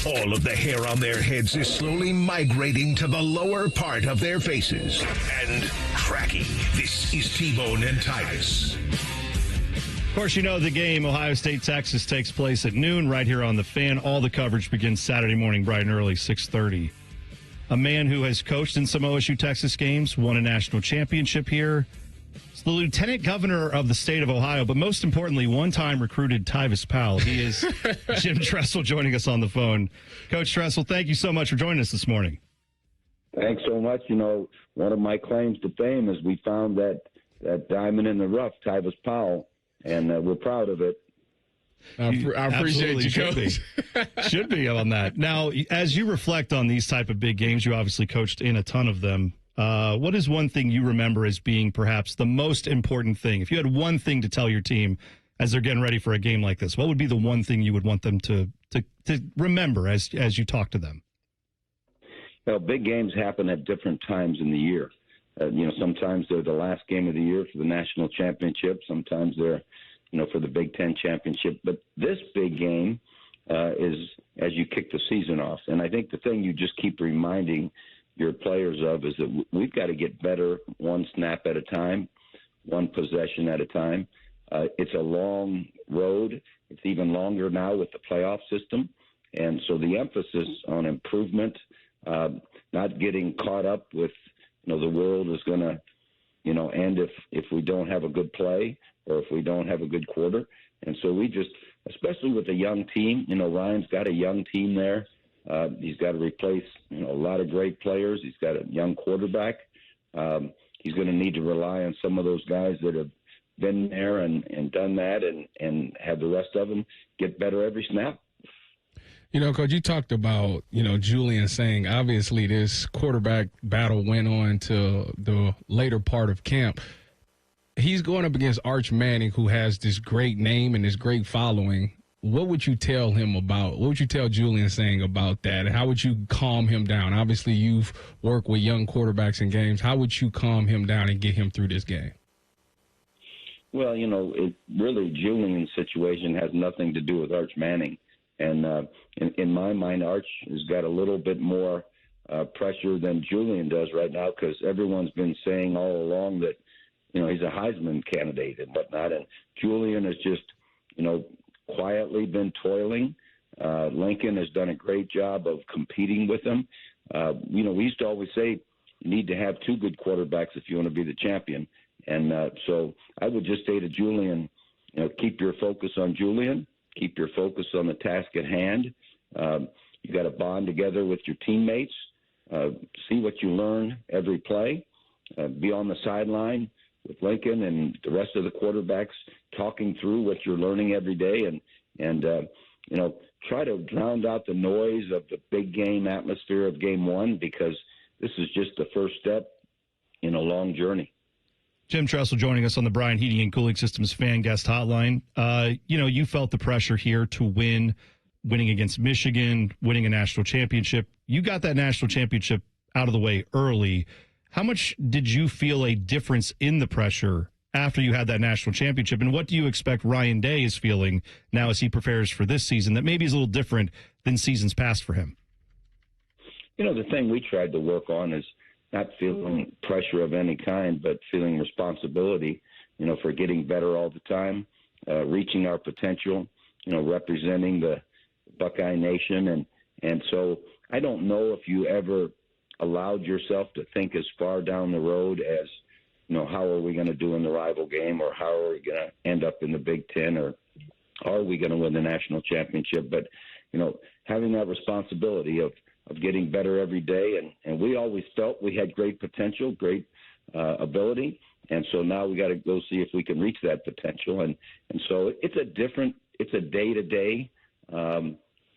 All of the hair on their heads is slowly migrating to the lower part of their faces. And cracking. This is T-Bone and Tyvis. Of course, you know the game, Ohio State, Texas, takes place at noon right here on The Fan. All the coverage begins Saturday morning, bright and early, 6:30. A man who has coached in some OSU Texas games, won a national championship here. It's the lieutenant governor of the state of Ohio, but most importantly, one-time recruited Tyvis Powell. He is Jim Tressel joining us on the phone. Coach Tressel, thank you so much for joining us this morning. Thanks so much. You know, one of my claims to fame is we found that diamond in the rough, Tyvis Powell, and we're proud of it. I appreciate you, Coach. Should be on that. Now, as you reflect on these type of big games, you obviously coached in a ton of them. What is one thing you remember as being perhaps the most important thing? If you had one thing to tell your team as they're getting ready for a game like this, what would be the one thing you would want them to remember as you talk to them? Well, big games happen at different times in the year. Sometimes they're the last game of the year for the national championship. Sometimes they're, for the Big Ten championship. But this big game is as you kick the season off. And I think the thing you just keep reminding your players of is that we've got to get better one snap at a time, one possession at a time. It's a long road. It's even longer now with the playoff system. And so the emphasis on improvement, not getting caught up with, the world is going to, end if we don't have a good play or if we don't have a good quarter. And so we just, especially with a young team, Ryan's got a young team there. He's got to replace, a lot of great players. He's got a young quarterback. He's going to need to rely on some of those guys that have been there and done that and have the rest of them get better every snap. Coach, you talked about, Julian saying obviously this quarterback battle went on to the later part of camp. He's going up against Arch Manning, who has this great name and this great following. What would you tell him about, what would you tell Julian saying about that? How would you calm him down? Obviously, you've worked with young quarterbacks in games. How would you calm him down and get him through this game? Well, Julian's situation has nothing to do with Arch Manning. And in my mind, Arch has got a little bit more pressure than Julian does right now because everyone's been saying all along that, he's a Heisman candidate and whatnot. And Julian has just, quietly been toiling. Lincoln has done a great job of competing with him. We used to always say you need to have two good quarterbacks if you want to be the champion. And so I would just say to Julian, keep your focus on Julian. Keep your focus on the task at hand. You got to bond together with your teammates. See what you learn every play. Be on the sideline with Lincoln and the rest of the quarterbacks talking through what you're learning every day and try to drown out the noise of the big game atmosphere of game one because this is just the first step in a long journey. Jim Tressel joining us on the Bryan Heating and Cooling Systems fan guest hotline. You felt the pressure here to winning against Michigan, winning a national championship. You got that national championship out of the way early. How much did you feel a difference in the pressure after you had that national championship? And what do you expect Ryan Day is feeling now as he prepares for this season that maybe is a little different than seasons past for him? The thing we tried to work on is not feeling pressure of any kind, but feeling responsibility, for getting better all the time, reaching our potential, representing the Buckeye Nation. And so I don't know if you ever allowed yourself to think as far down the road as, how are we going to do in the rival game or how are we going to end up in the Big Ten or are we going to win the national championship? But, having that responsibility of getting better every day. And we always felt we had great potential, great ability. And so now we got to go see if we can reach that potential. And so it's a day-to-day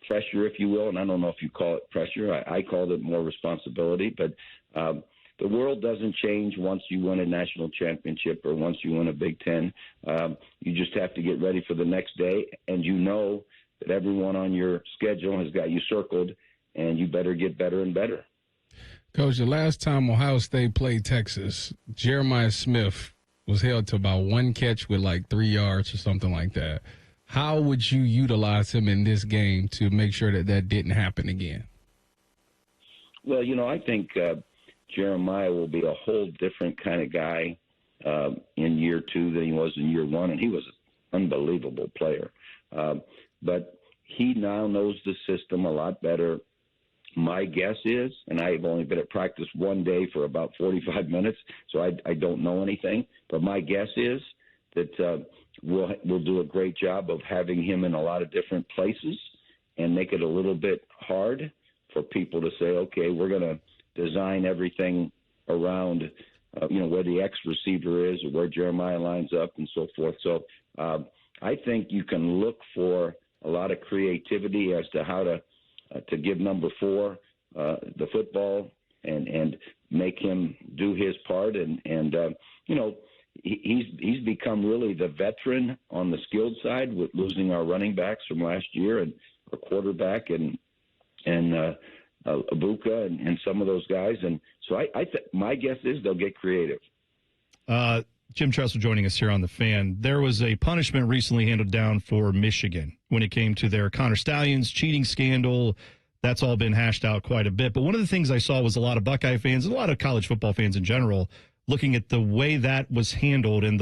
pressure, if you will. And I don't know if you call it pressure. I called it more responsibility. But the world doesn't change once you win a national championship or once you win a Big Ten. You just have to get ready for the next day. And that everyone on your schedule has got you circled, and you better get better and better. Coach, the last time Ohio State played Texas, Jeremiah Smith was held to about one catch with like 3 yards or something like that. How would you utilize him in this game to make sure that that didn't happen again? Well, I think Jeremiah will be a whole different kind of guy in year 2 than he was in year 1, and he was an unbelievable player. But he now knows the system a lot better. My guess is, and I've only been at practice one day for about 45 minutes, so I don't know anything, but my guess is that we'll do a great job of having him in a lot of different places and make it a little bit hard for people to say, okay, we're going to design everything around, where the X receiver is or where Jeremiah lines up and so forth. So I think you can look for a lot of creativity as to how to give number 4 the football and make him do his part. And he's become really the veteran on the skilled side with losing our running backs from last year and our quarterback and Abuka and some of those guys. And so my guess is they'll get creative. Jim Tressel joining us here on The Fan. There was a punishment recently handed down for Michigan when it came to their Connor Stallions cheating scandal. That's all been hashed out quite a bit. But one of the things I saw was a lot of Buckeye fans and a lot of college football fans in general looking at the way that was handled and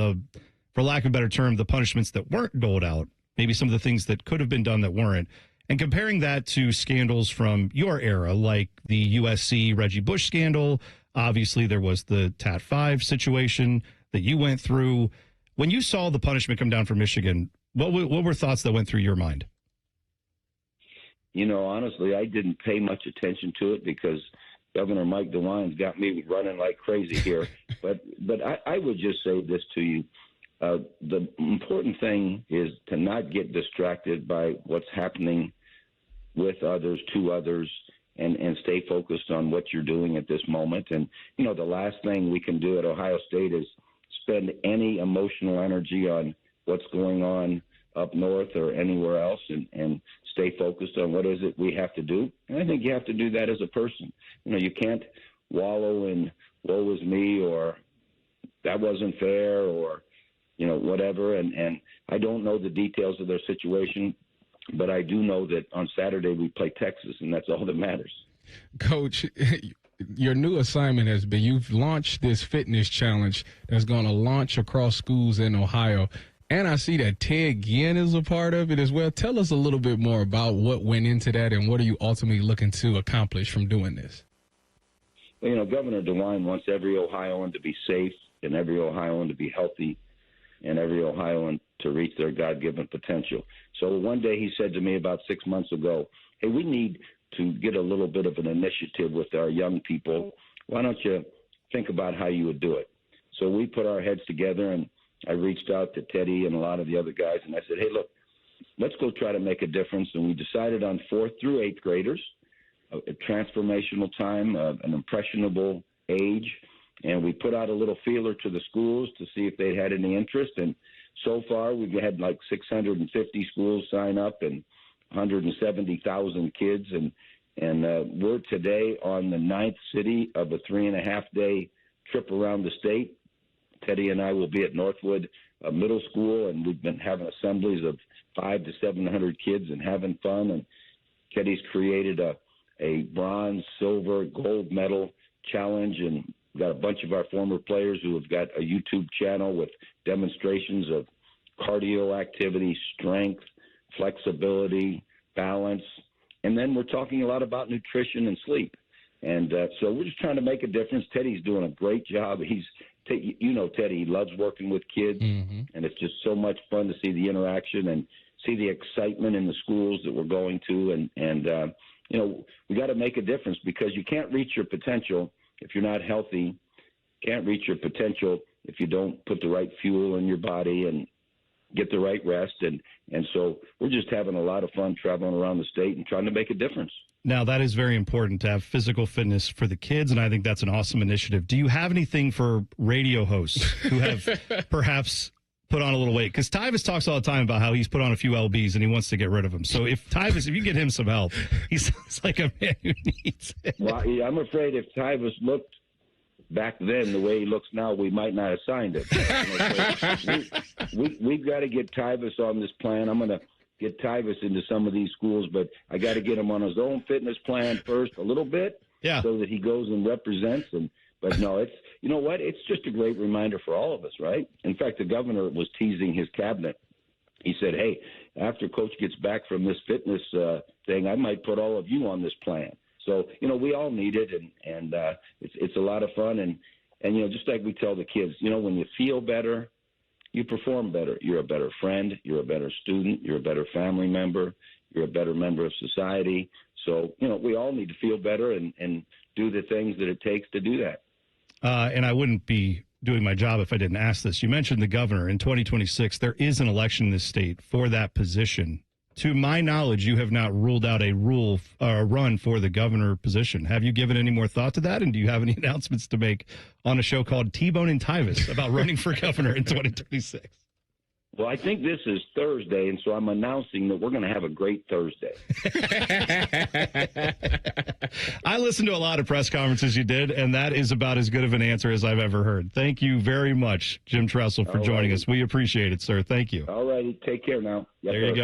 for lack of a better term, the punishments that weren't doled out, maybe some of the things that could have been done that weren't, and comparing that to scandals from your era, like the USC Reggie Bush scandal. Obviously, there was the Tat 5 situation that you went through. When you saw the punishment come down for Michigan, what were thoughts that went through your mind? Honestly, I didn't pay much attention to it because Governor Mike DeWine's got me running like crazy here. but I would just say this to you. The important thing is to not get distracted by what's happening with others, to others, and stay focused on what you're doing at this moment. And, the last thing we can do at Ohio State is spend any emotional energy on what's going on up north or anywhere else and stay focused on what is it we have to do. And I think you have to do that as a person. You can't wallow in woe is me or that wasn't fair or, whatever. And I don't know the details of their situation, but I do know that on Saturday we play Texas, and that's all that matters. Coach, your new assignment has been you've launched this fitness challenge that's going to launch across schools in Ohio. And I see that Ted Ginn is a part of it as well. Tell us a little bit more about what went into that and what are you ultimately looking to accomplish from doing this? Well, Governor DeWine wants every Ohioan to be safe and every Ohioan to be healthy and every Ohioan to reach their God-given potential. So one day he said to me about 6 months ago, hey, we need to get a little bit of an initiative with our young people. Why don't you think about how you would do it? So we put our heads together, and I reached out to Teddy and a lot of the other guys, and I said, hey, look, let's go try to make a difference. And we decided on 4th through 8th graders, a transformational time, an impressionable age, and we put out a little feeler to the schools to see if they had any interest. And so far, we've had like 650 schools sign up and 170,000 kids. And we're today on the 9th city of a 3.5-day trip around the state. Teddy and I will be at Northwood Middle School, and we've been having assemblies of 500 to 700 kids and having fun. And Teddy's created a bronze, silver, gold medal challenge, and got a bunch of our former players who have got a YouTube channel with demonstrations of cardio activity, strength, flexibility, balance. And then we're talking a lot about nutrition and sleep. And so we're just trying to make a difference. Teddy's doing a great job. Teddy, he loves working with kids, and it's just so much fun to see the interaction and see the excitement in the schools that we're going to. And we got to make a difference because you can't reach your potential if you're not healthy. Can't reach your potential if you don't put the right fuel in your body and get the right rest. And so we're just having a lot of fun traveling around the state and trying to make a difference. Now, that is very important to have physical fitness for the kids, and I think that's an awesome initiative. Do you have anything for radio hosts who have perhaps put on a little weight? Because Tyvis talks all the time about how he's put on a few LBs and he wants to get rid of them. So if you get him some help, he sounds like a man who needs it. Well, I'm afraid if Tyvis looked back then the way he looks now, we might not have signed it. We've got to get Tyvis on this plan. I'm going to get Tyvis into some of these schools, but I got to get him on his own fitness plan first a little bit, so that he goes and represents. But no, it's, you know what? It's just a great reminder for all of us, right? In fact, the governor was teasing his cabinet. He said, hey, after Coach gets back from this fitness thing, I might put all of you on this plan. So, you know, we all need it, and it's a lot of fun. And, you know, just like we tell the kids, you know, when you feel better, you perform better. You're a better friend. You're a better student. You're a better family member. You're a better member of society. So, you know, we all need to feel better and do the things that it takes to do that. And I wouldn't be doing my job if I didn't ask this. You mentioned the governor. In 2026, there is an election in this state for that position. To my knowledge, you have not ruled out a run for the governor position. Have you given any more thought to that? And do you have any announcements to make on a show called T-Bone and Tyvis about running for governor in 2026? Well, I think this is Thursday, and so I'm announcing that we're going to have a great Thursday. I listened to a lot of press conferences you did, and that is about as good of an answer as I've ever heard. Thank you very much, Jim Tressel, for joining us. We appreciate it, sir. Thank you. All righty. Take care now. Yes, there you go.